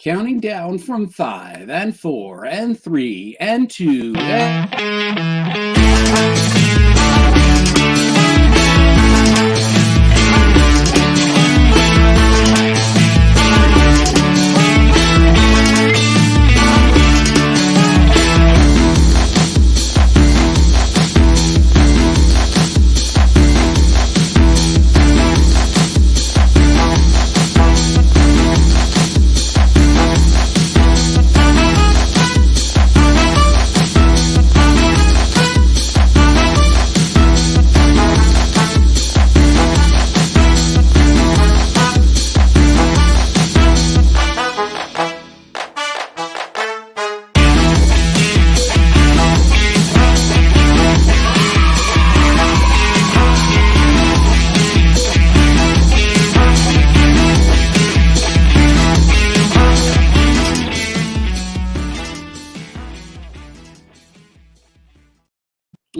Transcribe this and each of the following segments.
Counting down from 5 and 4 and 3 and 2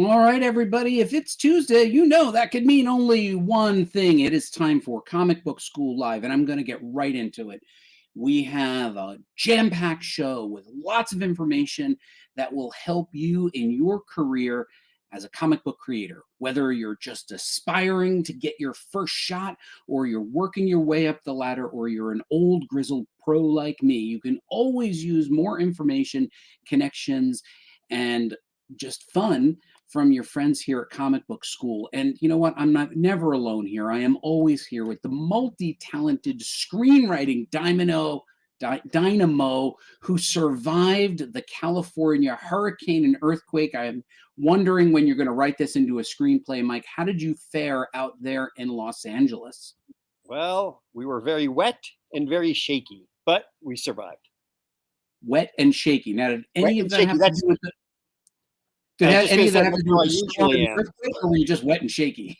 All right, everybody. If it's Tuesday, you know that could mean only one thing. It is time for Comic Book School Live, and I'm going to get right into it. We have a jam-packed show with lots of information that will help you in your career as a comic book creator. Whether you're just aspiring to get your first shot, or you're working your way up the ladder, or you're an old grizzled pro like me, you can always use more information, connections, and just fun from your friends here at Comic Book School. And you know what? I'm never alone here. I am always here with the multi-talented screenwriting dynamo who survived the California hurricane and earthquake. I am wondering when you're going to write this into a screenplay. Mike, how did you fare out there in Los Angeles? Well, we were very wet and very shaky, but we survived. Wet and shaky. Now, did any of that have to do with the... Did any of that have to do with the storm and earthquake, or were you just wet and shaky?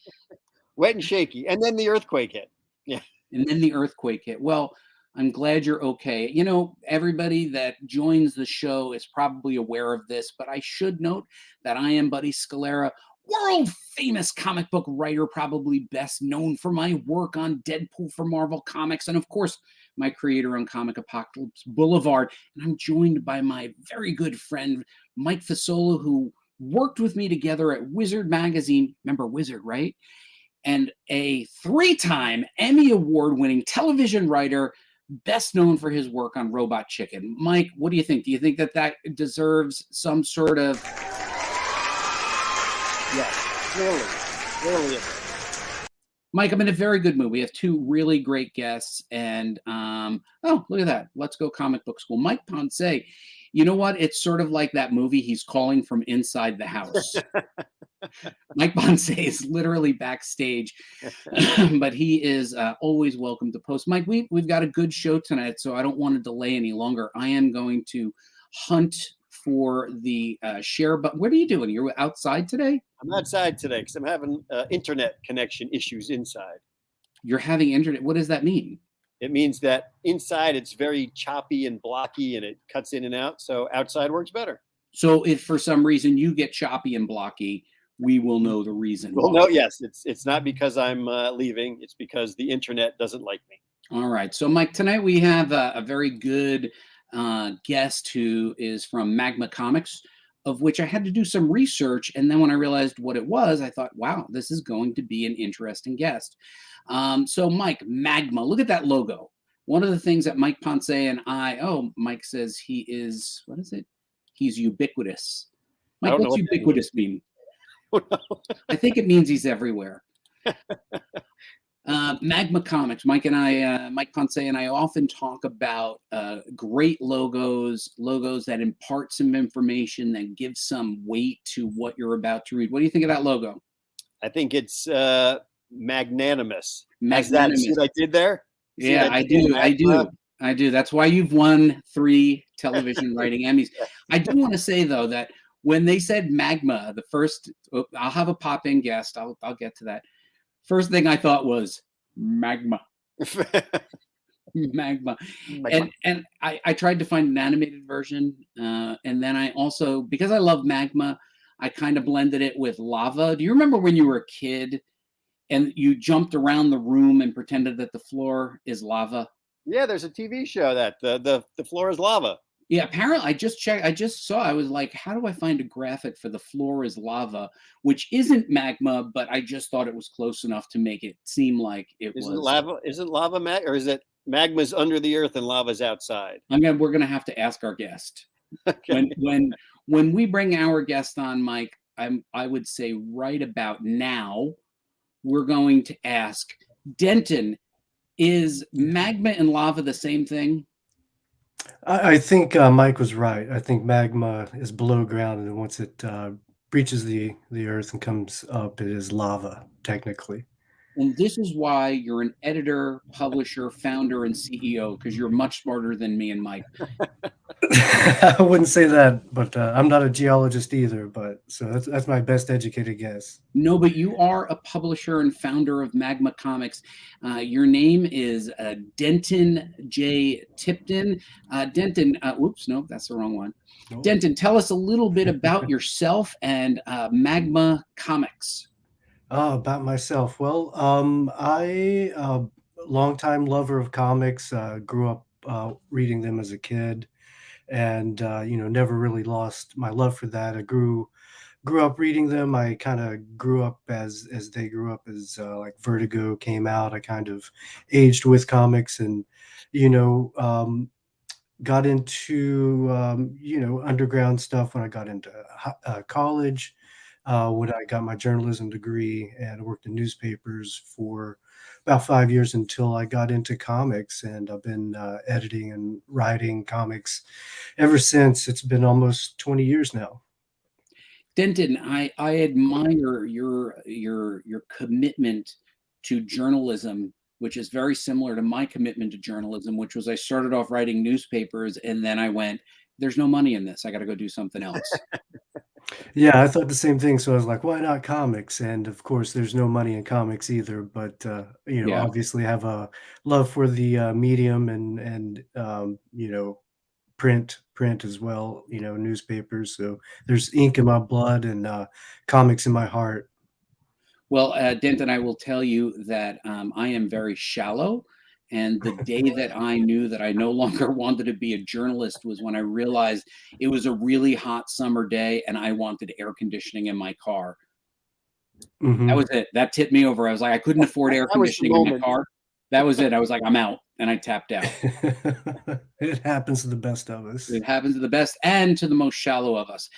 Wet and shaky. And then the earthquake hit. Yeah. And then the earthquake hit. Well, I'm glad you're okay. You know, everybody that joins the show is probably aware of this, but I should note that I am Buddy Scalera, world famous comic book writer, probably best known for my work on Deadpool for Marvel Comics, and of course, my creator on Comic Apocalypse Boulevard. And I'm joined by my very good friend, Mike Fasolo, who worked with me together at Wizard Magazine. Remember Wizard, right? And a 3-time Emmy Award-winning television writer, best known for his work on Robot Chicken. Mike, what do you think? Do you think that that deserves some sort of... Yes, clearly. Mike, I'm in a very good mood. We have 2 really great guests, and oh, look at that. Let's go Comic Book School. Mike Ponce. You know what? It's sort of like that movie, He's Calling from Inside the House. Mike Ponce is literally backstage, but he is always welcome to post. Mike, we've got a good show tonight, so I don't want to delay any longer. I am going to hunt for the share button. What are you doing? You're outside today? I'm outside today because I'm having internet connection issues inside. You're having internet? What does that mean? It means that inside it's very choppy and blocky and it cuts in and out. So outside works better. So if for some reason you get choppy and blocky, we will know the reason. Well, no, yes. It's not because I'm leaving. It's because the internet doesn't like me. All right. So, Mike, tonight we have a very good guest who is from Magma Comix, of which I had to do some research. And then when I realized what it was, I thought, wow, this is going to be an interesting guest. So, Mike, Magma, look at that logo. One of the things that Mike Ponce and Mike says he is, what is it? He's ubiquitous. Mike, what's ubiquitous mean? I think it means he's everywhere. Magma Comix, Mike Ponce and I often talk about great logos that impart some information, that give some weight to what you're about to read. What do you think of that logo? I think it's magnanimous. Magnanimous. See what I did there? Yeah, I do. That's why you've won 3 television writing Emmys. I do want to say, though, that when they said Magma, the first, I'll have a pop-in guest. I'll get to that. First thing I thought was Magma. Magma. And I tried to find an animated version. And then I also, because I love Magma, I kind of blended it with lava. Do you remember when you were a kid and you jumped around the room and pretended that the floor is lava? Yeah, there's a TV show that the floor is lava. Yeah, apparently I just checked. I just saw. I was like, how do I find a graphic for the floor is lava, which isn't magma, but I just thought it was close enough to make it seem like it Isn't was. lava? Isn't lava or is it magma's under the earth and lava's outside? We're gonna have to ask our guest Okay. when we bring our guest on, Mike. I would say right about now we're going to ask Denton: is magma and lava the same thing? I think Mike was right. I think magma is below ground, and once it breaches the earth and comes up, it is lava, technically. And this is why you're an editor, publisher, founder, and CEO, because you're much smarter than me and Mike. I wouldn't say that, but I'm not a geologist either. But so that's my best educated guess. No, but you are a publisher and founder of Magma Comix. Your name is Denton J. Tipton. Denton, oops, no, that's the wrong one. Nope. Denton, tell us a little bit about yourself and Magma Comix. About myself. Well, I longtime lover of comics. Grew up reading them as a kid, and never really lost my love for that. I grew up reading them. I kind of grew up as they grew up, as like Vertigo came out. I kind of aged with comics, and got into underground stuff when I got into college. When I got my journalism degree, and worked in newspapers for about 5 years until I got into comics, and I've been editing and writing comics ever since. It's been almost 20 years now. Denton, I admire your commitment to journalism, which is very similar to my commitment to journalism, which was I started off writing newspapers, and then I went, there's no money in this. I got to go do something else. Yeah, I thought the same thing. So I was like, why not comics? And of course, there's no money in comics either. But Yeah. obviously, have a love for the medium, and print as well. Newspapers. So there's ink in my blood, and comics in my heart. Well, Denton, I will tell you that I am very shallow. And the day that I knew that I no longer wanted to be a journalist was when I realized it was a really hot summer day and I wanted air conditioning in my car. Mhm. That was it. That tipped me over. I was like, I couldn't afford air That was the conditioning in my moment. car. That was it. I was like, I'm out. And I tapped out. It happens to the best of us. It happens to the best and to the most shallow of us.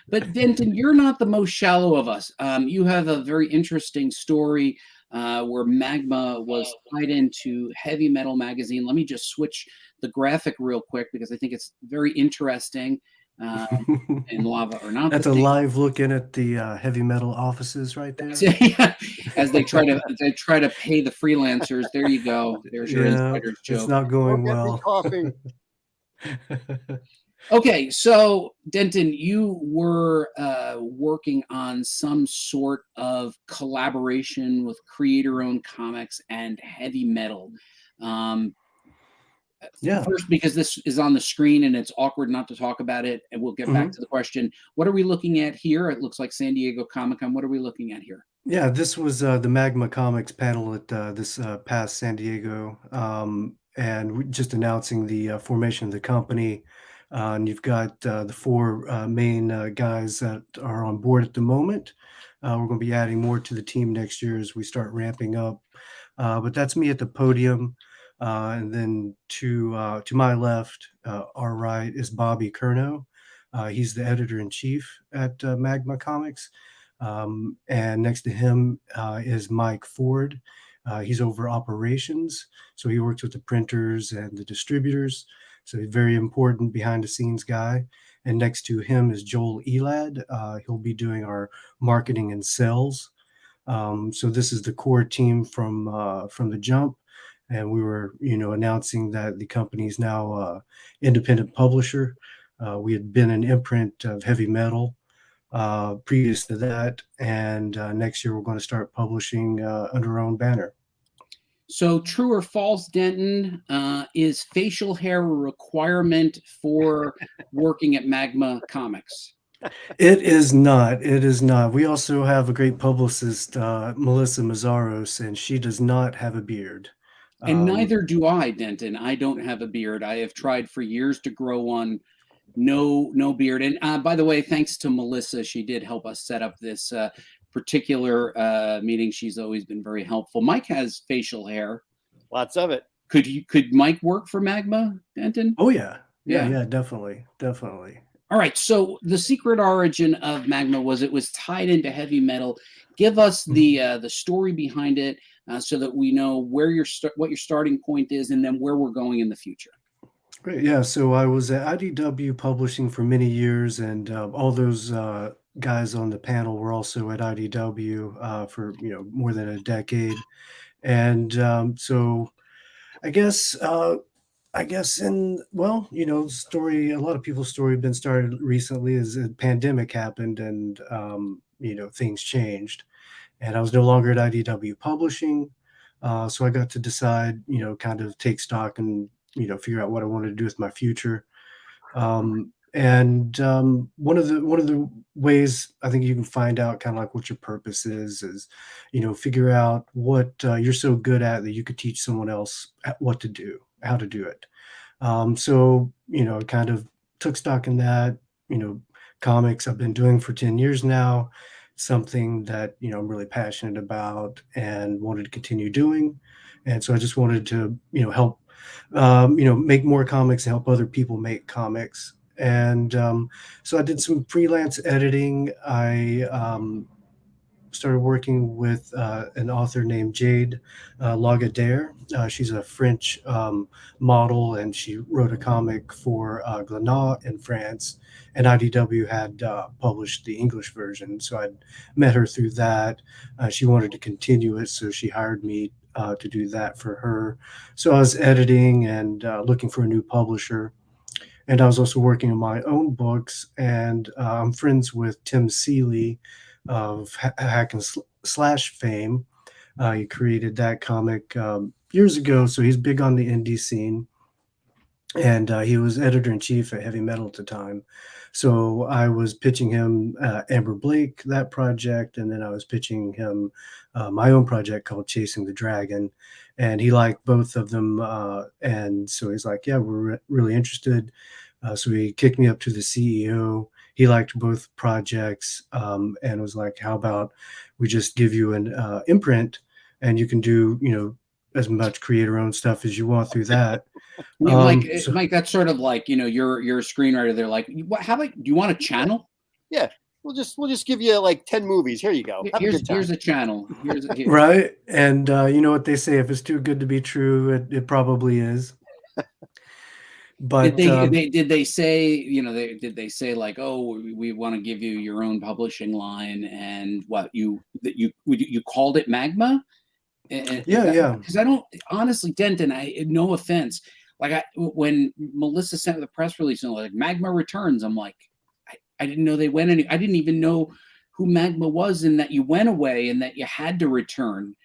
But Denton, you're not the most shallow of us. You have a very interesting story where Magma was tied into Heavy Metal magazine. Let me just switch the graphic real quick because I think it's very interesting. And lava or not. That's a live look in at the Heavy Metal offices right there. Yeah, as they try to pay the freelancers. There you go. There's your insider's joke. It's not going Go get me well. coffee. Okay, so Denton, you were working on some sort of collaboration with creator-owned comics and Heavy Metal. Yeah. First, because this is on the screen and it's awkward not to talk about it, and we'll get back to the question. What are we looking at here? It looks like San Diego Comic-Con. What are we looking at here? Yeah, this was the Magma Comix panel at this past San Diego, and just announcing the formation of the company. And you've got the four main guys that are on board at the moment. We're going to be adding more to the team next year as we start ramping up. But that's me at the podium. And then to my left, our right, is Bobby Curnow. He's the editor-in-chief at Magma Comix. And next to him is Mike Ford. He's over operations. So he works with the printers and the distributors. So he's very important behind the scenes guy. And next to him is Joel Elad. He'll be doing our marketing and sales. So this is the core team from the jump. And we were, announcing that the company is now independent publisher. We had been an imprint of Heavy Metal previous to that, and next year we're going to start publishing under our own banner. So, true or false, Denton? Is facial hair a requirement for working at Magma Comix? It is not. It is not. We also have a great publicist, Melissa Mazzaros, and she does not have a beard. And neither do I, Denton. I don't have a beard. I have tried for years to grow one. No beard. And by the way, thanks to Melissa, she did help us set up this particular meeting. She's always been very helpful. Mike has facial hair. Lots of it. Could Mike work for Magma, Denton? Oh yeah, definitely. All right. So the secret origin of Magma was it was tied into heavy metal. Give us the story behind it, so that we know where what your starting point is, and then where we're going in the future. Great. Yeah. So I was at IDW Publishing for many years, and all those guys on the panel were also at IDW for more than a decade. And so I guess story, a lot of people's story have been started recently as a pandemic happened, and things changed, and I was no longer at IDW Publishing, so I got to decide, kind of take stock and figure out what I wanted to do with my future. And one of the ways I think you can find out kind of like what your purpose is figure out what you're so good at that you could teach someone else what to do, how to do it. So kind of took stock in that. Comics I've been doing for 10 years now, something that I'm really passionate about and wanted to continue doing. And so I just wanted to help make more comics and help other people make comics. And so I did some freelance editing. I started working with an author named Jade Lagardère. She's a French model, and she wrote a comic for Glénat in France, and IDW had published the English version. So I'd met her through that. She wanted to continue it, so she hired me to do that for her. So I was editing and looking for a new publisher. And I was also working on my own books, and I'm friends with Tim Seeley of Hack and Slash fame. He created that comic years ago, so he's big on the indie scene. And he was editor-in-chief at Heavy Metal at the time. So I was pitching him Amber Blake, that project, and then I was pitching him my own project called Chasing the Dragon. And he liked both of them. And so he's like, yeah, we're really interested. So he kicked me up to the CEO. He liked both projects and was like, how about we just give you an imprint, and you can do, as much creator-owned stuff as you want through that. Mike, that's sort of like, you're a screenwriter. They're like, how about, do you want a channel? Yeah. We'll just give you like 10 movies. Here you go. Here's a channel. Right. And you know what they say, if it's too good to be true, it probably is. But did they say, did they say like, oh, we want to give you your own publishing line, and what you called it Magma? Yeah. Because I don't, honestly, Denton, no offense, like when Melissa sent the press release and like Magma returns, I'm like, I didn't know they went any. I didn't even know who Magma was, and that you went away and that you had to return.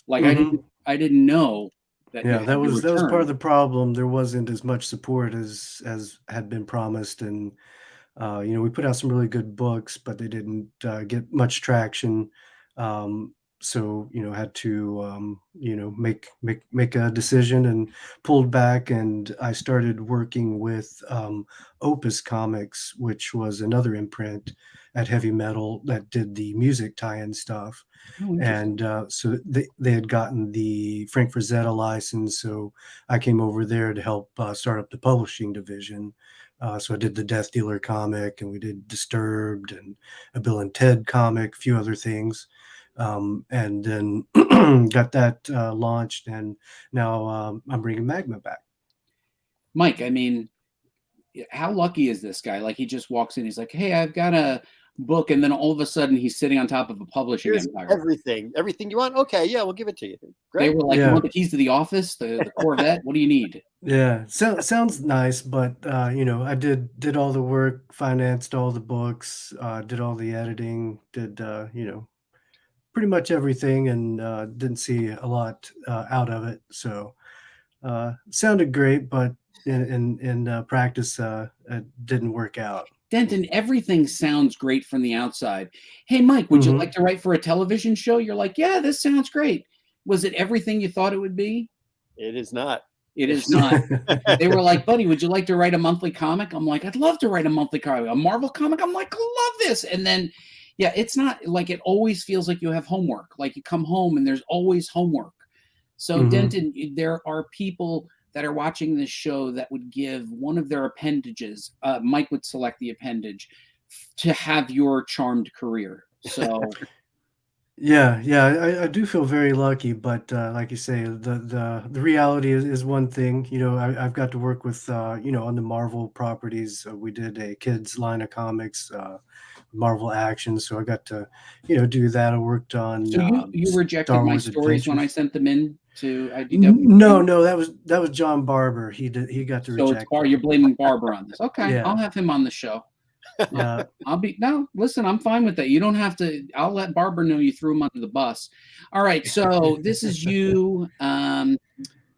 Like I didn't know. That was part of the problem. There wasn't as much support as had been promised, and we put out some really good books, but they didn't get much traction. So had to make a decision and pulled back, and I started working with Opus Comics, which was another imprint at Heavy Metal that did the music tie-in stuff. And so they had gotten the Frank Frazetta license, so I came over there to help start up the publishing division. So I did the Death Dealer comic, and we did Disturbed and a Bill and Ted comic, a few other things. And then got that launched, and now I'm bringing Magma back. Mike, I mean, how lucky is this guy? Like, he just walks in, he's like, hey, I've got a book, and then all of a sudden he's sitting on top of a publishing empire. Everything you want. Okay, yeah, we'll give it to you. Great. They were like, you want the keys to the office, the Corvette? What do you need? Yeah, sounds nice, but I did all the work, financed all the books, did all the editing, did pretty much everything, and didn't see a lot out of it. So sounded great, but in practice it didn't work out. Denton, everything sounds great from the outside. Hey, Mike, would you like to write for a television show? You're like, yeah, this sounds great. Was it everything you thought it would be? It is not. It is not. They were like, Buddy, would you like to write a monthly comic? I'm like, I'd love to write a monthly comic. A Marvel comic? I'm like, I love this. And then, yeah, it's not like, it always feels like you have homework. Like you come home and there's always homework. So Denton, there are people that are watching this show that would give one of their appendages. Mike would select the appendage to have your charmed career. So Yeah, I do feel very lucky, but like you say, the reality is one thing. You know, I've got to work with you know, on the Marvel properties. We did a kids line of comics, Marvel Action, so I got to, you know, do that. I worked on so you rejected Star my Wars stories when I Adventures. sent them in to IDW? No, that was John Barber. He got to So it's reject Bar. it. You're blaming Barber on this. Okay, Yeah. I'll have him on the show. Yeah. Listen, I'm fine with that. You don't have to. I'll let Barber know you threw him under the bus. All right, so this is you.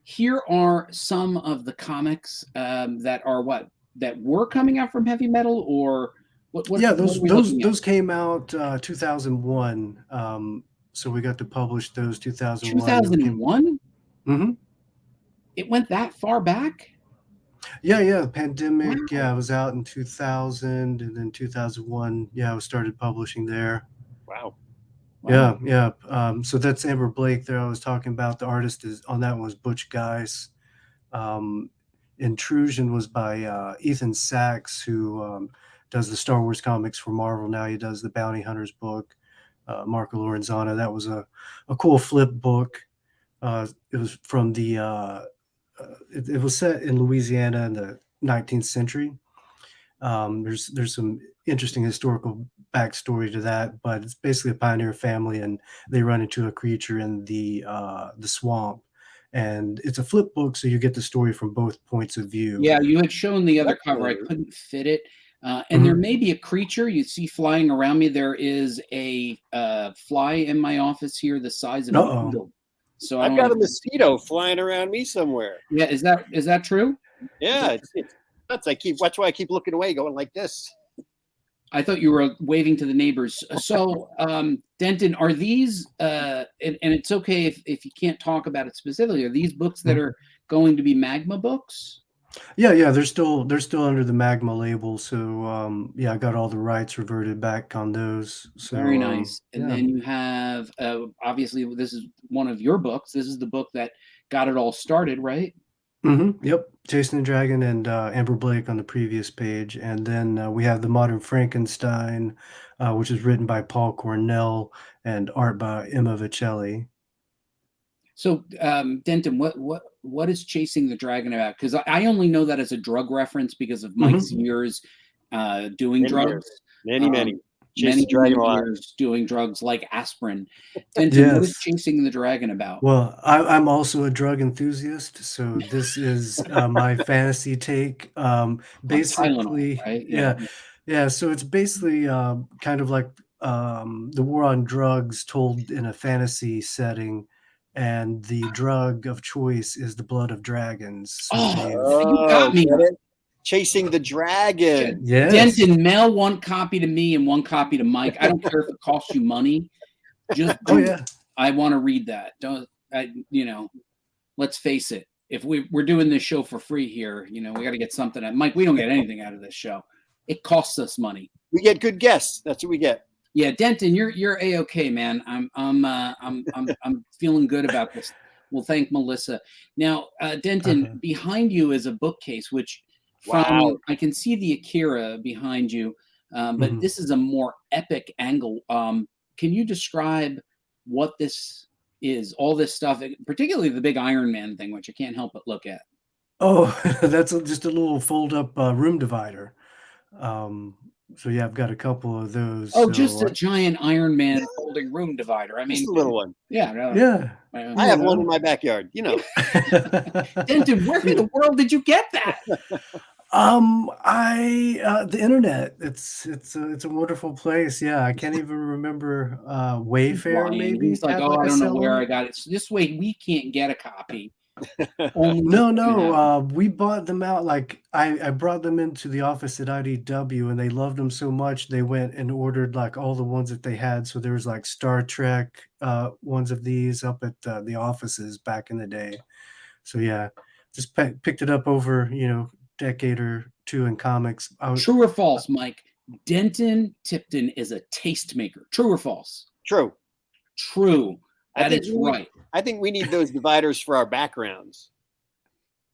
Here are some of the comics that were coming out from Heavy Metal, or what? Yeah, what are we looking at? those came out 2001. So we got to publish those 2001. 2001. Mm-hmm. It went that far back. Yeah, pandemic. Wow. Yeah, I was out in 2000, and then 2001. Yeah, I started publishing there. Wow. Yeah. So that's Amber Blake there I was talking about. The artist is on that one was Butch Guice. Intrusion was by Ethan Sachs, who does the Star Wars comics for Marvel. Now he does the Bounty Hunters book. Marco Lorenzana. That was a cool flip book. It was from the it was set in Louisiana in the 19th century. There's some interesting historical backstory to that, but it's basically a pioneer family, and they run into a creature in the swamp, and it's a flip book, so you get the story from both points of view. Yeah, you had shown the other cover. I couldn't fit it. And there may be a creature you see flying around me. There is a fly in my office here the size of a needle. So I've got a mosquito flying around me somewhere. Yeah, is that true? Yeah, it's nuts. That's why I keep looking away, going like this. I thought you were waving to the neighbors. So, Denton, are these and it's okay if you can't talk about it specifically, are these books that are going to be Magma books? Yeah, they're still under the Magma label. So yeah, I got all the rights reverted back on those. So very nice. And yeah. then you have obviously this is one of your books. This is the book that got it all started, right? Yep, Jason the Dragon and Amber Blake on the previous page, and then we have the Modern Frankenstein, which is written by Paul Cornell and art by Emma Vicelli. So, Denton, what is Chasing the Dragon about? Because I only know that as a drug reference because of Mike's years doing drugs. Many years doing drugs like aspirin. Denton, what is Chasing the Dragon about? Well, I'm also a drug enthusiast, so this is my fantasy take. Basically, Tylenol, right? Yeah. So it's basically kind of like the war on drugs told in a fantasy setting. And the drug of choice is the blood of dragons. So you got me. Chasing the Dragon. Yes. Denton, mail one copy to me and one copy to Mike. I don't care if it costs you money. Just I want to read that. Let's face it. If we're doing this show for free here, we got to get something out. Mike, we don't get anything out of this show. It costs us money. We get good guests. That's what we get. Yeah, Denton, you're a-okay, man. I'm feeling good about this. We'll thank Melissa. Now, Denton, behind you is a bookcase, which I can see the Akira behind you, but this is a more epic angle. Can you describe what this is? All this stuff, particularly the big Iron Man thing, which I can't help but look at. Oh, that's just a little fold-up room divider. So yeah, I've got a couple of those. Oh, just a giant Iron Man folding room divider. I mean, just a little one. Yeah. I have one in my backyard. Denton, where in the world did you get that? The internet. It's a wonderful place. Yeah, I can't even remember Wayfair. Maybe he's like, I don't know where I got it. So this way, we can't get a copy. No. We bought them out. Like I brought them into the office at IDW, and they loved them so much they went and ordered like all the ones that they had. So there was like Star Trek ones of these up at the offices back in the day. So yeah, just picked it up over, decade or two in comics. True or false, Mike? Denton Tipton is a tastemaker. True or false? True. True. That is right. I think we need those dividers for our backgrounds.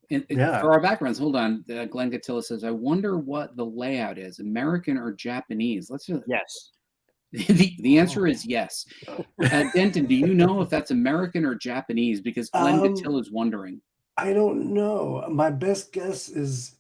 And for our backgrounds, hold on. Glenn Gatilla says, I wonder what the layout is, American or Japanese? Let's just... Yes. The answer is yes. Denton, do you know if that's American or Japanese? Because Glenn Gatilla is wondering. I don't know. My best guess is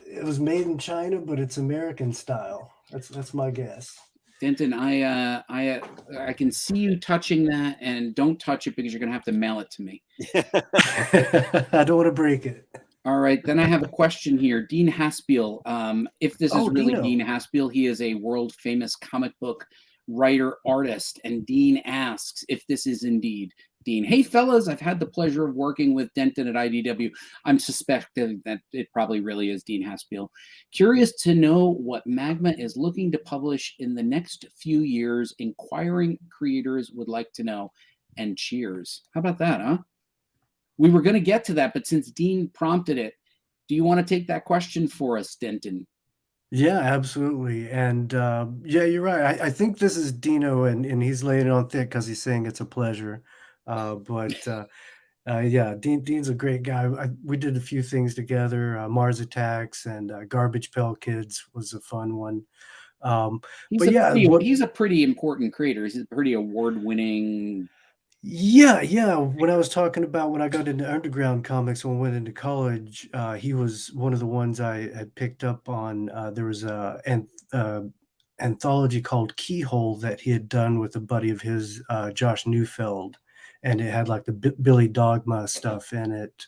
it was made in China, but it's American style. That's my guess. Denton, I can see you touching that, and don't touch it because you're going to have to mail it to me. I don't want to break it. All right, then I have a question here. Dean Haspiel, if this is really Dean Haspiel, he is a world famous comic book writer artist, and Dean asks if this is indeed Dean. Hey fellas, I've had the pleasure of working with Denton at IDW. I'm suspecting that it probably really is Dean Haspiel. Curious to know what Magma is looking to publish in the next few years. Inquiring creators would like to know. And cheers. How about that, huh? We were going to get to that, but since Dean prompted it, do you want to take that question for us, Denton? Yeah, absolutely. And yeah, you're right. I think this is Dino, and he's laying it on thick because he's saying it's a pleasure. Yeah, Dean's a great guy. We did a few things together. Mars Attacks and Garbage Pail Kids was a fun one. He's a pretty important creator. He's a pretty award-winning. Yeah. When I was talking about when I got into underground comics when I went into college, he was one of the ones I had picked up on. There was an anthology called Keyhole that he had done with a buddy of his, Josh Neufeld, and it had like the Billy Dogma stuff in it,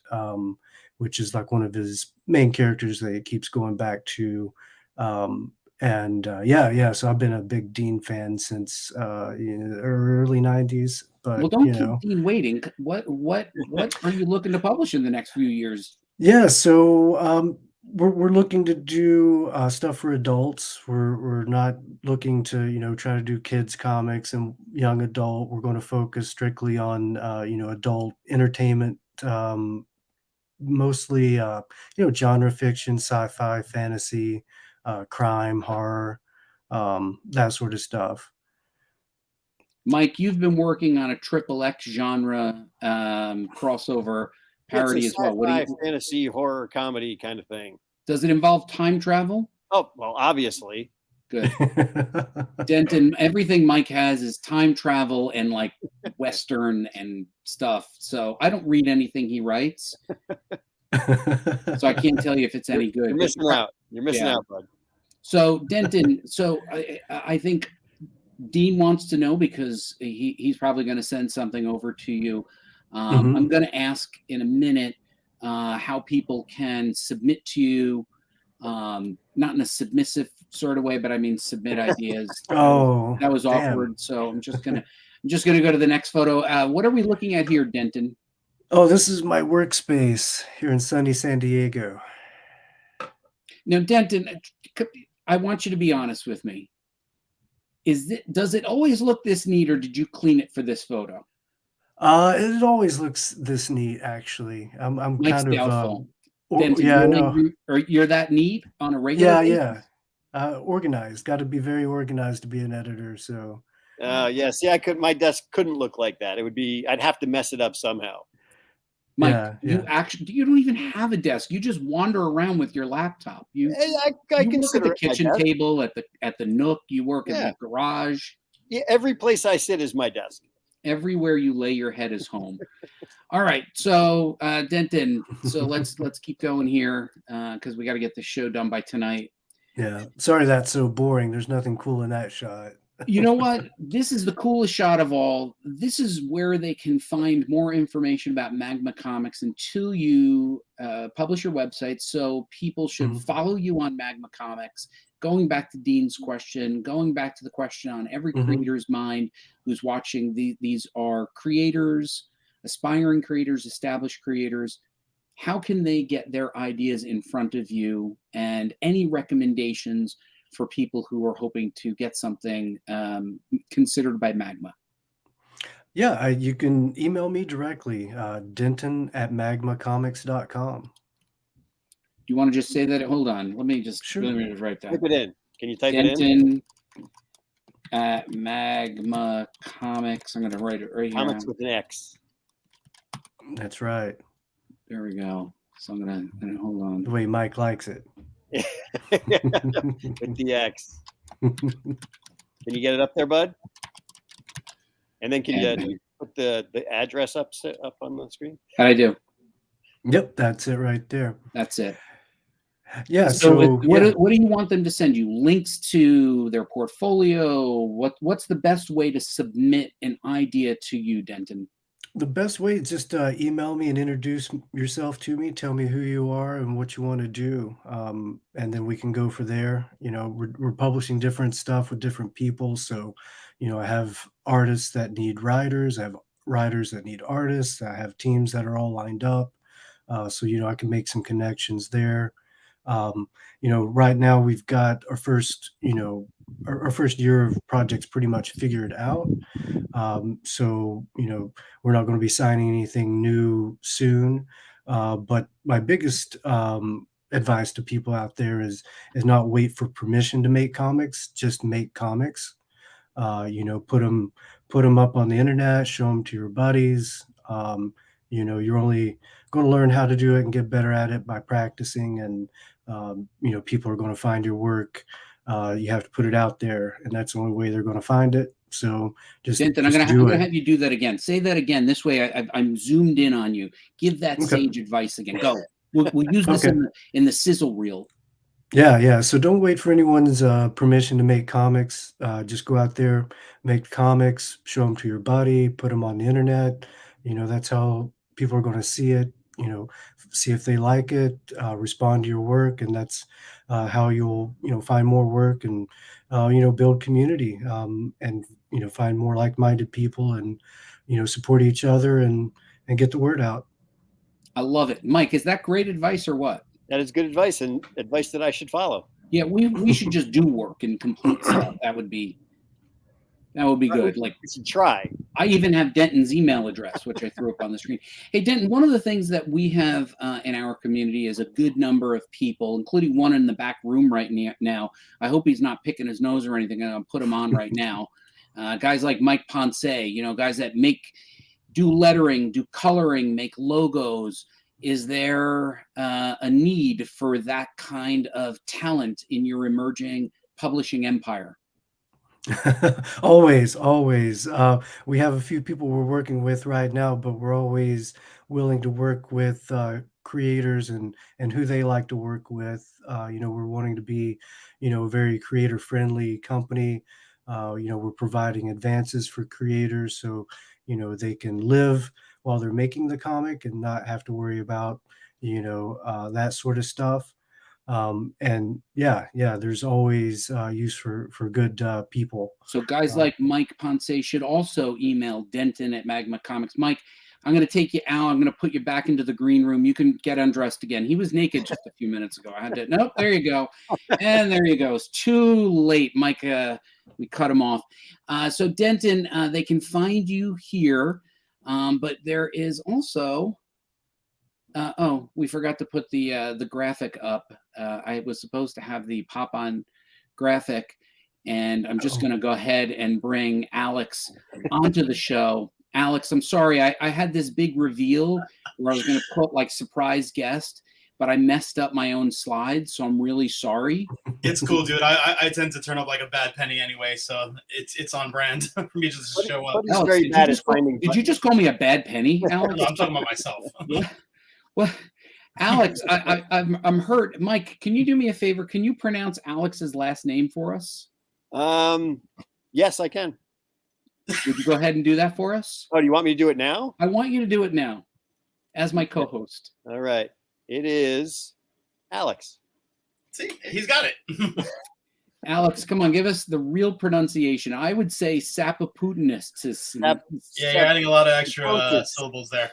which is like one of his main characters that he keeps going back to. So I've been a big Dean fan since the early 90s. But well, don't keep Dean waiting. What are you looking to publish in the next few years? Yeah, so we're looking to do stuff for adults. We're not looking to try to do kids comics and young adult. We're going to focus strictly on adult entertainment, mostly genre fiction, sci-fi, fantasy, crime, horror, that sort of stuff. Mike, you've been working on a XXX genre crossover parody as well. What do you fantasy, horror, comedy kind of thing? Does it involve time travel? Oh, well, obviously. Good. Denton, everything Mike has is time travel and like Western and stuff. So I don't read anything he writes. So I can't tell you if it's any good. You're missing out. You're missing out, bud. So Denton, I think Dean wants to know because he's probably going to send something over to you. I'm going to ask in a minute how people can submit to you, not in a submissive sort of way, but I mean submit ideas. That was awkward. So I'm just gonna go to the next photo. What are we looking at here, Denton? Oh, this is my workspace here in sunny San Diego. Now, Denton, I want you to be honest with me. Does it always look this neat, or did you clean it for this photo? It always looks this neat, actually. I'm Mike's kind of doubtful. Denton, you're that neat on a regular basis? Organized. Got to be very organized to be an editor. So. See, my desk couldn't look like that. I'd have to mess it up somehow. Mike, you don't even have a desk. You just wander around with your laptop. You work at the kitchen table, at the Nook. You work in the garage. Yeah, every place I sit is my desk. Everywhere you lay your head is home. All right, so Denton, so let's keep going here because we got to get the show done by tonight. Yeah, sorry that's so boring. There's nothing cool in that shot. You know what? This is the coolest shot of all. This is where they can find more information about Magma Comix until you publish your website. So people should follow you on Magma Comix. Going back to Dean's question, going back to the question on every creator's mind who's watching, these are creators, aspiring creators, established creators. How can they get their ideas in front of you, and any recommendations for people who are hoping to get something considered by Magma? Yeah, you can email me directly, denton@magmacomics.com. You want to just say that? Hold on. Let me just Sure. write that. Type it in. Can you type it in? Denton at Magma Comics. I'm going to write it right here. Comics with an X. That's right. There we go. So I'm going to hold on. The way Mike likes it. With the X. Can you get it up there, bud? And then can you put the address up on the screen? I do. Yep, that's it right there. That's it. Yeah. So what do you want them to send you? Links to their portfolio? What's the best way to submit an idea to you, Denton? The best way is just email me and introduce yourself to me. Tell me who you are and what you want to do, and then we can go for there. You know, we're publishing different stuff with different people. So, you know, I have artists that need writers. I have writers that need artists. I have teams that are all lined up. So, you know, I can make some connections there. You know, right now we've got our first, you know, our first year of projects pretty much figured out. So, you know, we're not going to be signing anything new soon. But my biggest advice to people out there is not wait for permission to make comics. Just make comics. You know, put them up on the internet. Show them to your buddies. You know, you're only going to learn how to do it and get better at it by practicing. And you know, people are going to find your work. You have to put it out there, and that's the only way they're going to find it. So just Denton, I'm gonna have you do that again. Say that again. This way, I'm zoomed in on you. Give that sage advice again. Go. We'll use this in the sizzle reel. Yeah. So don't wait for anyone's permission to make comics. Just go out there, make comics, show them to your buddy, put them on the internet. You know, that's how people are going to see it. You know, see if they like it, respond to your work, and that's how you'll, you know, find more work and you know, build community, and you know, find more like-minded people, and you know, support each other and get the word out. I love it, Mike. Is that great advice or what? That is good advice, and advice that I should follow. Yeah, we should just do work and complete stuff. That would be good. Like, we should try. I even have Denton's email address, which I threw up on the screen. Hey, Denton, one of the things that we have in our community is a good number of people, including one in the back room right now. I hope he's not picking his nose or anything. I'm going to put him on right now. Guys like Mike Ponce, you know, guys that do lettering, do coloring, make logos. Is there a need for that kind of talent in your emerging publishing empire? Always. We have a few people we're working with right now, but we're always willing to work with creators and who they like to work with. You know, we're wanting to be, you know, a very creator friendly company. You know, we're providing advances for creators so, you know, they can live while they're making the comic and not have to worry about, you know, that sort of stuff. And yeah, there's always use for good people. So guys like Mike Ponce should also email Denton at Magma Comics. Mike, I'm going to take you out. I'm going to put you back into the green room. You can get undressed again. He was naked just a few minutes ago. I had to, nope, there you go. And there you go. It's too late, Mike. We cut him off. So Denton, they can find you here. But there is also, oh, we forgot to put the graphic up. I was supposed to have the pop-on graphic, and I'm just going to go ahead and bring Alex onto the show. Alex, I'm sorry. I had this big reveal where I was going to put like surprise guest, but I messed up my own slides, so I'm really sorry. It's cool, dude. I tend to turn up like a bad penny anyway, so it's on brand for me to just show up. Alex, did you just call me a bad penny, Alex? No, I'm talking about myself. Well, Alex, I'm hurt. Mike, can you do me a favor? Can you pronounce Alex's last name for us? Yes, I can. Would you go ahead and do that for us? Oh, do you want me to do it now? I want you to do it now as my co-host. All right. It is Alex. See, he's got it. Alex, come on, give us the real pronunciation. I would say Sapountzis. Yeah, you're adding a lot of extra syllables there.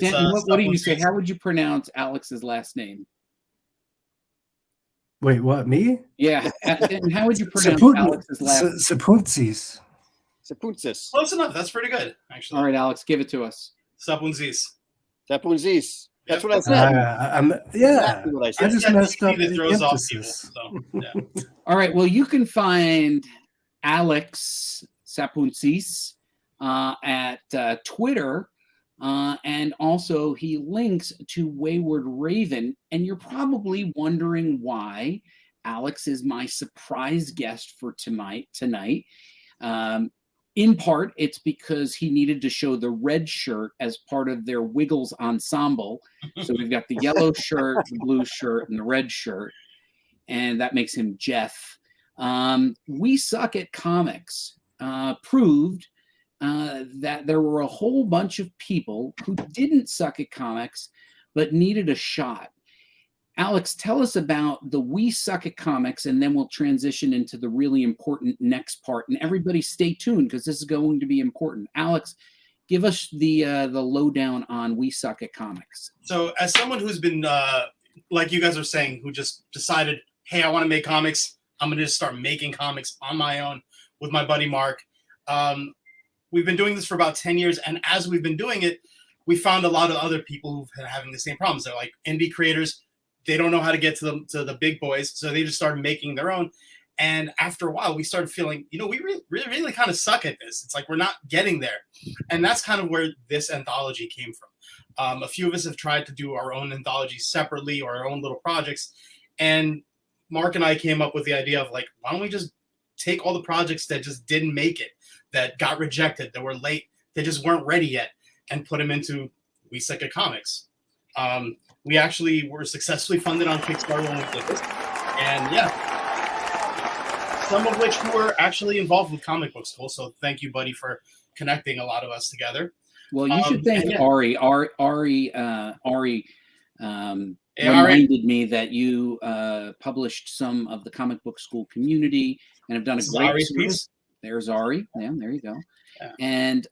Denton, what do you say? How would you pronounce Alex's last name? Wait, what? Me? Yeah. Denton, how would you pronounce Alex's last name? Sapountzis. Sapountzis. Close enough. That's pretty good, actually. All right, Alex, give it to us. Sapountzis. Sapountzis. That's Yep. what I said. Yeah, Exactly what I said. I just Yeah, messed TV up that the throws off people, emphasis. so, yeah. All right. Well, you can find Alex Sapountzis at Twitter, and also he links to Wayward Raven. And you're probably wondering why Alex is my surprise guest for tonight. In part, it's because he needed to show the red shirt as part of their Wiggles ensemble. So we've got the yellow shirt, the blue shirt, and the red shirt. And that makes him Jeff. We Suck at Comics proved that there were a whole bunch of people who didn't suck at comics, but needed a shot. Alex, tell us about the We Suck at Comics, and then we'll transition into the really important next part. And everybody stay tuned because this is going to be important. Alex, give us the lowdown on We Suck at Comics. So as someone who's been, like you guys are saying, who just decided, hey, I want to make comics, I'm going to just start making comics on my own with my buddy Mark. We've been doing this for about 10 years. And as we've been doing it, we found a lot of other people who've been having the same problems. They're like indie creators. They don't know how to get to the big boys. So they just started making their own. And after a while, we started feeling, we really kind of suck at this. It's like we're not getting there. And that's kind of where this anthology came from. A few of us have tried to do our own anthologies separately or our own little projects. And Mark and I came up with the idea of like, why don't we just take all the projects that just didn't make it, that got rejected, that were late, that just weren't ready yet, and put them into We Suck at Comics. We actually were successfully funded on Kickstarter when we did this. And yeah, some of which were actually involved with Comic Book School. So thank you, Buddy, for connecting a lot of us together. Well, you should thank yeah. Ari. Ari reminded me that you published some of the Comic Book School community and have done a great Ari's service. piece. There's Ari. Yeah, there you go. Yeah. And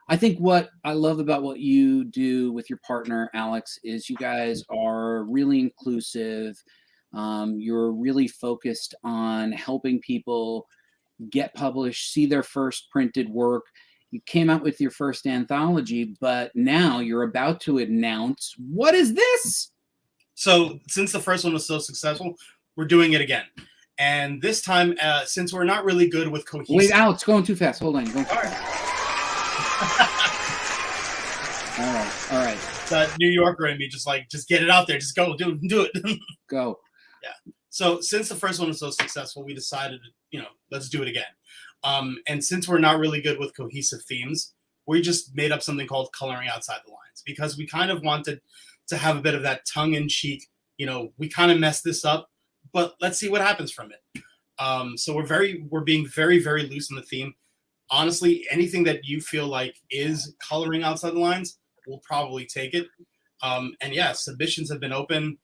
I think what I love about what you do with your partner, Alex, is you guys are really inclusive. You're really focused on helping people get published, see their first printed work. You came out with your first anthology, but now you're about to announce, what is this? So since the first one was so successful, we're doing it again. And this time, since we're not really good with cohesive... Wait, Alex, going too fast. Hold on. All right. That New Yorker in me just get it out there. Just go, do it. Go. Yeah. So since the first one was so successful, we decided, let's do it again. And since we're not really good with cohesive themes, we just made up something called Coloring Outside the Lines, because we kind of wanted to have a bit of that tongue-in-cheek, we kind of messed this up, but let's see what happens from it. So we're being very, very loose in the theme. Honestly, anything that you feel like is coloring outside the lines, we'll probably take it. And yeah, submissions have been open.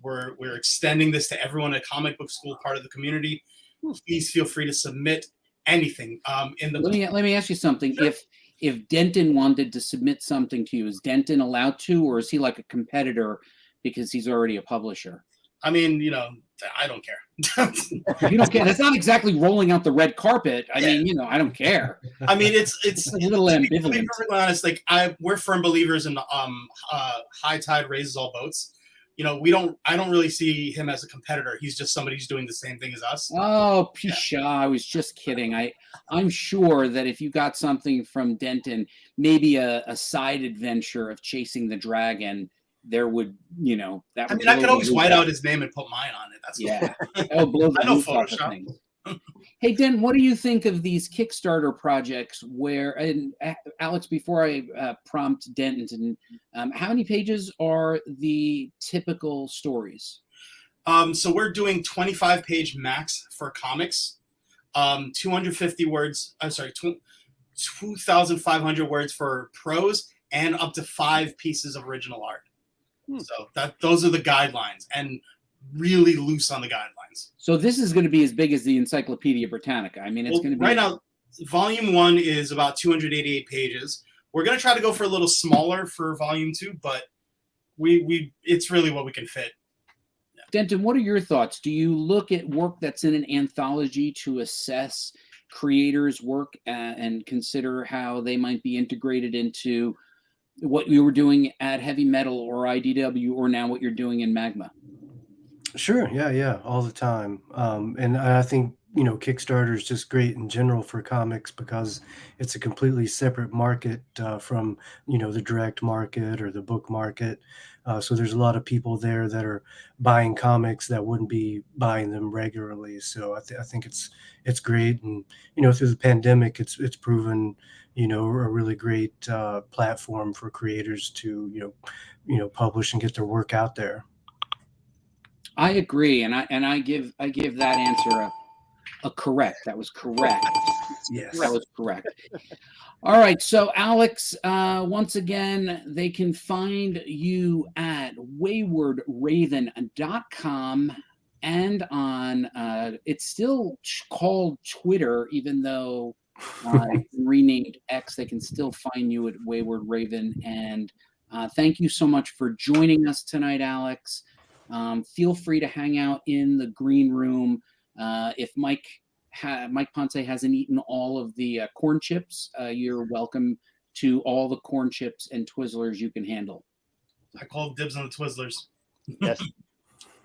We're extending this to everyone at Comic Book School, part of the community. Please feel free to submit anything. Let me ask you something. Sure. If Denton wanted to submit something to you, is Denton allowed to, or is he like a competitor because he's already a publisher? I mean, I don't care. You don't care. That's not exactly rolling out the red carpet. I mean, I don't care. I mean, it's a little ambivalent. To be perfectly honest, we're firm believers in high tide raises all boats. I don't really see him as a competitor. He's just somebody who's doing the same thing as us. Oh, Pisha, I was just kidding. I'm sure that if you got something from Denton, maybe a side adventure of chasing the dragon, there would, that. I mean, I could always white out his name and put mine on it. That's yeah. Blow the roof off of things. Hey, Den, what do you think of these Kickstarter projects and Alex, before I prompt Denton, how many pages are the typical stories? So we're doing 25-page max for comics, 250 words, 2,500 words for prose, and up to 5 pieces of original art. So those are the guidelines, and really loose on the guidelines. So this is going to be as big as the Encyclopedia Britannica. I mean, it's going to be... Right now, Volume 1 is about 288 pages. We're going to try to go for a little smaller for Volume 2, but it's really what we can fit. Yeah. Denton, what are your thoughts? Do you look at work that's in an anthology to assess creators work and consider how they might be integrated into what you were doing at Heavy Metal or IDW, or now what you're doing in Magma? Sure. Yeah. All the time. And I think, Kickstarter is just great in general for comics because it's a completely separate market from, the direct market or the book market. So there's a lot of people there that are buying comics that wouldn't be buying them regularly. So I think it's great. And, through the pandemic, it's proven, a really great platform for creators to, publish and get their work out there. I agree, and I give that answer a correct. That was correct. Yes, that was correct. All right, so Alex, once again, they can find you at waywardraven.com and on it's still called Twitter, even though it's renamed X. They can still find you at Wayward Raven. And thank you so much for joining us tonight, Alex. Feel free to hang out in the green room. If Mike Ponce hasn't eaten all of the corn chips, you're welcome to all the corn chips and Twizzlers you can handle. I call dibs on the Twizzlers. Yes.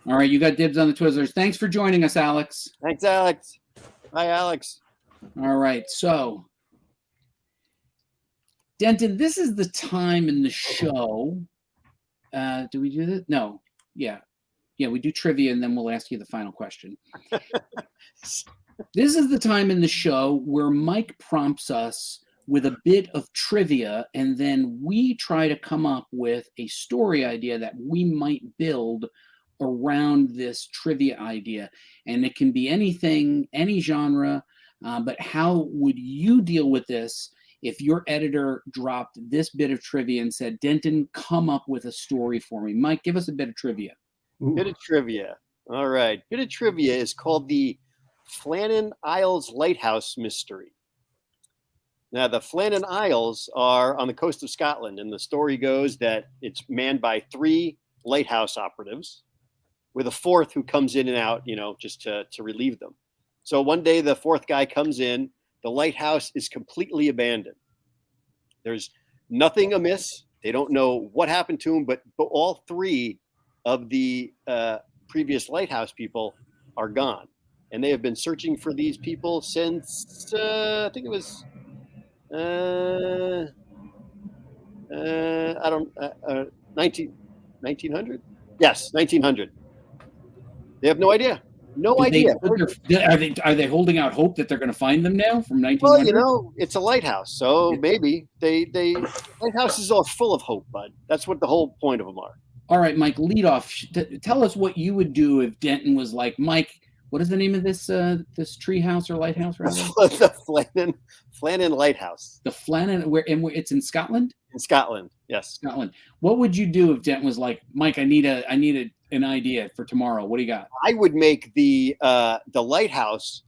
All right, you got dibs on the Twizzlers. Thanks for joining us, Alex. Thanks, Alex. Hi, Alex. All right, so Denton, this is the time in the show. Do we do this? No. Yeah, we do trivia, and then we'll ask you the final question. This is the time in the show where Mike prompts us with a bit of trivia, and then we try to come up with a story idea that we might build around this trivia idea. And it can be anything, any genre, but how would you deal with this if your editor dropped this bit of trivia and said, Denton, come up with a story for me? Mike, give us a bit of trivia. Bit of trivia. All right. Bit of trivia is called the Flannan Isles Lighthouse Mystery. Now, the Flannan Isles are on the coast of Scotland, and the story goes that it's manned by 3 lighthouse operatives with a 4th who comes in and out, just to relieve them. So one day the 4th guy comes in, the lighthouse is completely abandoned. There's nothing amiss. They don't know what happened to him, but all 3 of the previous lighthouse people are gone. And they have been searching for these people since, I think it was, 1900? Yes, 1900. They have no idea. No idea. Are they holding out hope that they're going to find them now from 1900? Well, it's a lighthouse, so maybe lighthouses are full of hope, bud. That's what the whole point of them are. All right, Mike, lead off. Tell us what you would do if Denton was like, Mike, what is the name of this tree house or lighthouse? Rather? The Flannan Lighthouse. The Flannan, where it's in Scotland? In Scotland, yes. Scotland. What would you do if Denton was like, Mike, I need an idea for tomorrow. What do you got? I would make the lighthouse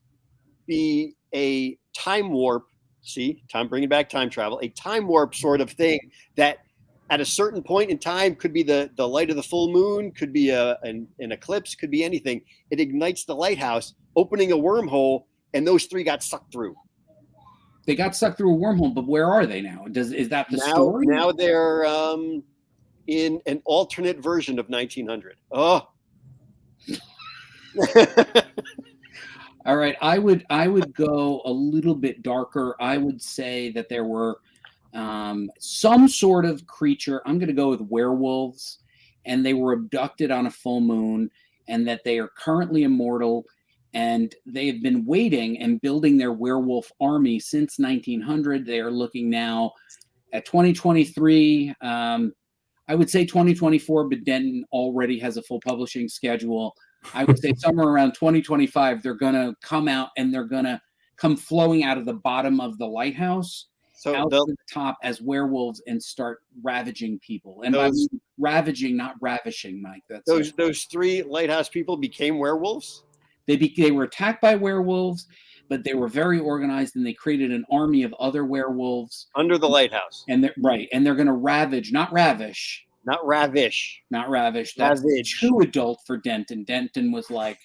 be a time warp. See, bringing back time travel, a time warp sort of thing that at a certain point in time could be the light of the full moon, could be an eclipse, could be anything. It ignites the lighthouse, opening a wormhole, and those 3 got sucked through. They got sucked through a wormhole, but where are they now? Is that the story? Now they're in an alternate version of 1900. Oh. All right, I would go a little bit darker. I would say that there were some sort of creature. I'm going to go with werewolves, and they were abducted on a full moon, and that they are currently immortal, and they have been waiting and building their werewolf army since 1900. They are looking now at 2023. I would say 2024, but Denton already has a full publishing schedule. I would say somewhere around 2025, they're going to come out, and they're going to come flowing out of the bottom of the lighthouse. So out to the top as werewolves and start ravaging people. And by ravaging, not ravishing, Mike. That's those 3 lighthouse people became werewolves? They were attacked by werewolves, but they were very organized, and they created an army of other werewolves under the lighthouse. And they're going to ravage, not ravish. Not ravish. Not ravish. That's too adult for Denton. Denton was like,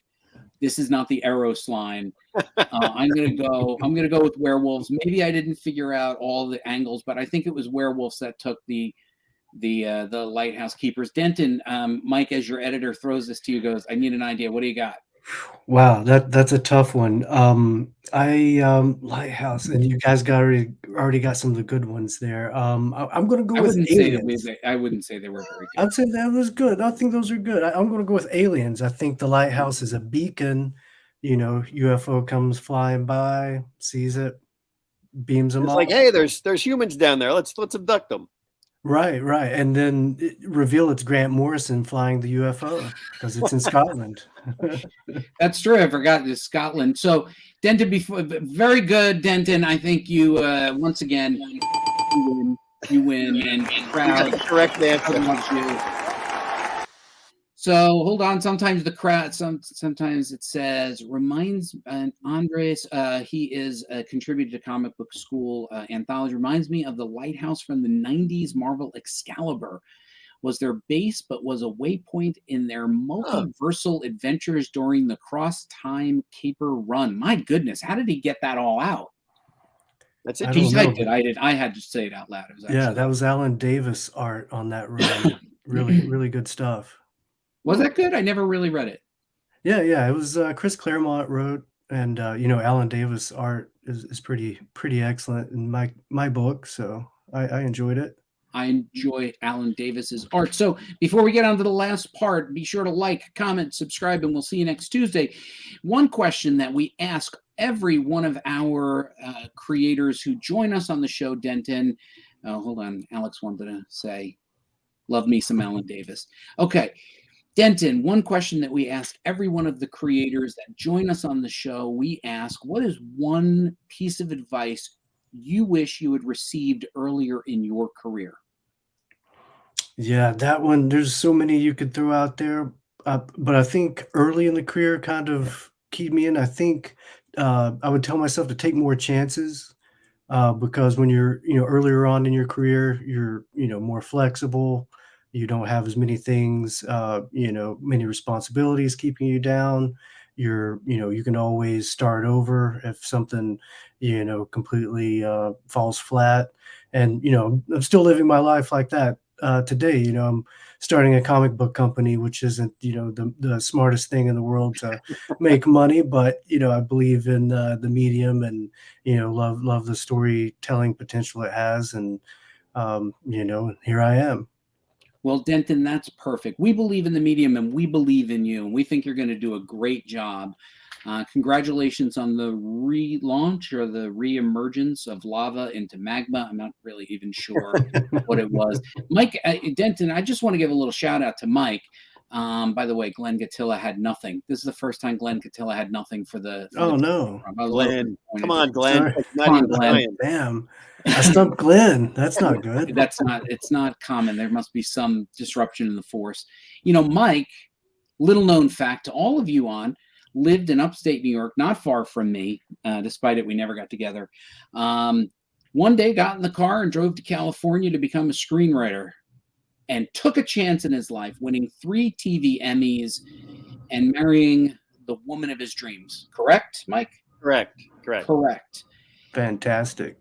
This is not the Eros line. I'm gonna go with werewolves. Maybe I didn't figure out all the angles, but I think it was werewolves that took the lighthouse keepers. Denton, Mike, as your editor, throws this to you, goes, I need an idea. What do you got? Wow, that's a tough one. Lighthouse, and you guys already got some of the good ones there. I'm gonna go with aliens. I wouldn't say they were very good. I'd say that was good. I think those are good. I'm gonna go with aliens. I think the lighthouse is a beacon. UFO comes flying by, sees it, beams them It's off. like, hey, there's humans down there. Let's abduct them. Right, and then reveal it's Grant Morrison flying the UFO because it's in Scotland. That's true. I forgot it's Scotland. So, Denton, very good, Denton. I think you once again you win, and crowd correct answer. loves you. So hold on. Sometimes the crowd. Sometimes it says reminds Andres. He is a contributor to Comic Book School Anthology. Reminds me of the lighthouse from the '90s Marvel Excalibur. Was their base, but was a waypoint in their multiversal adventures during the cross-time caper run. My goodness, how did he get that all out? That's it. He typed it. I did. I had to say it out loud. That was Alan Davis art on that run. really good stuff. Was that good? I never really read it. Yeah. It was Chris Claremont wrote, and Alan Davis art is pretty excellent in my book, so I enjoyed it. I enjoy Alan Davis's art. So before we get on to the last part, be sure to like, comment, subscribe, and we'll see you next Tuesday. One question that we ask every one of our creators who join us on the show, Denton. Hold on. Alex wanted to say, love me some Alan Davis. Okay. Denton, one question that we ask every one of the creators that join us on the show, we ask, what is one piece of advice you wish you had received earlier in your career? Yeah, that one, there's so many you could throw out there, but I think early in the career kind of keyed me in. I think I would tell myself to take more chances because when you're earlier on in your career, you're more flexible. You don't have as many things, many responsibilities keeping you down. You can always start over if something, completely falls flat. And, I'm still living my life like that today. I'm starting a comic book company, which isn't, the smartest thing in the world to make money. But, I believe in the medium and, love the storytelling potential it has. And, here I am. Well, Denton, that's perfect. We believe in the medium and we believe in you. And we think you're going to do a great job. Congratulations on the relaunch or the reemergence of lava into magma. I'm not really even sure what it was. Mike, Denton, I just want to give a little shout out to Mike. By the way, Glenn Gatilla had nothing. This is the first time Glenn Gatilla had nothing for the. No. Glenn. Come on, Glenn. Come on, Glenn. Damn. I stumped Glenn. That's not good. It's not common. There must be some disruption in the force. Mike, little known fact to all of you lived in upstate New York, not far from me, despite it, we never got together. One day got in the car and drove to California to become a screenwriter and took a chance in his life, winning 3 TV Emmys and marrying the woman of his dreams. Correct, Mike? Correct. Fantastic.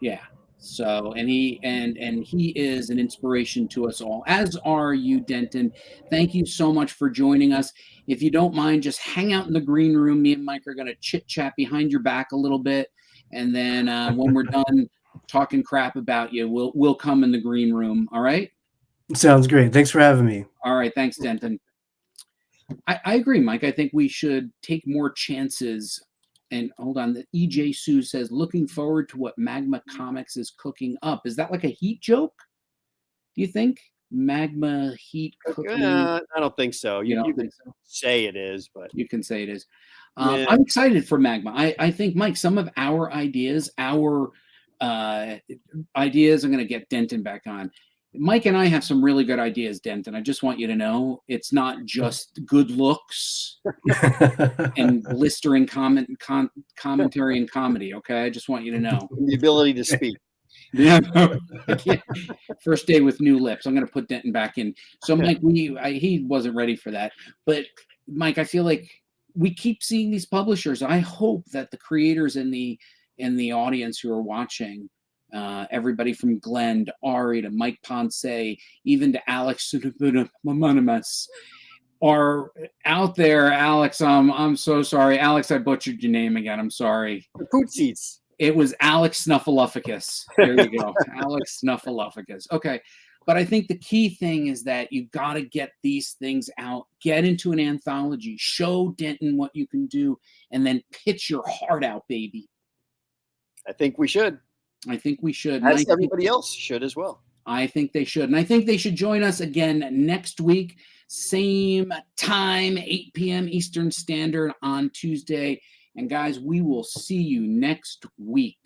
Yeah. So, and he is an inspiration to us all, as are you, Denton. Thank you so much for joining us. If you don't mind, just hang out in the green room. Me and Mike are going to chit chat behind your back a little bit, and then when we're done talking crap about you, we'll come in the green room. All right. Sounds great. Thanks for having me. All right. Thanks, Denton. I agree, Mike. I think we should take more chances. And hold on, the EJ Sue says, looking forward to what Magma Comix is cooking up. Is that like a heat joke? Do you think? Magma heat cooking? I don't think so. You don't can think so? say it is, but you can say it is. Yeah. I'm excited for Magma. I think, Mike, some of our ideas, I'm going to get Denton back on. Mike and I have some really good ideas, Denton. I just want you to know it's not just good looks and blistering commentary and comedy. Okay, I just want you to know the ability to speak. Yeah, first day with new lips. I'm going to put Denton back in. So, Mike, he wasn't ready for that, but Mike, I feel like we keep seeing these publishers. I hope that the creators in the audience who are watching, everybody from Glenn to Ari to Mike Ponce, even to Alex Mamunimus, are out there. Alex, I'm so sorry. Alex, I butchered your name again. I'm sorry. Pootsies. It was Alex Snuffleupagus. There you go. Alex Snuffleupagus. Okay. But I think the key thing is that you've got to get these things out, get into an anthology, show Denton what you can do, and then pitch your heart out, baby. I think we should. I think we should. As everybody else should as well. I think they should. And I think they should join us again next week, same time, 8 p.m. Eastern Standard on Tuesday. And guys, we will see you next week.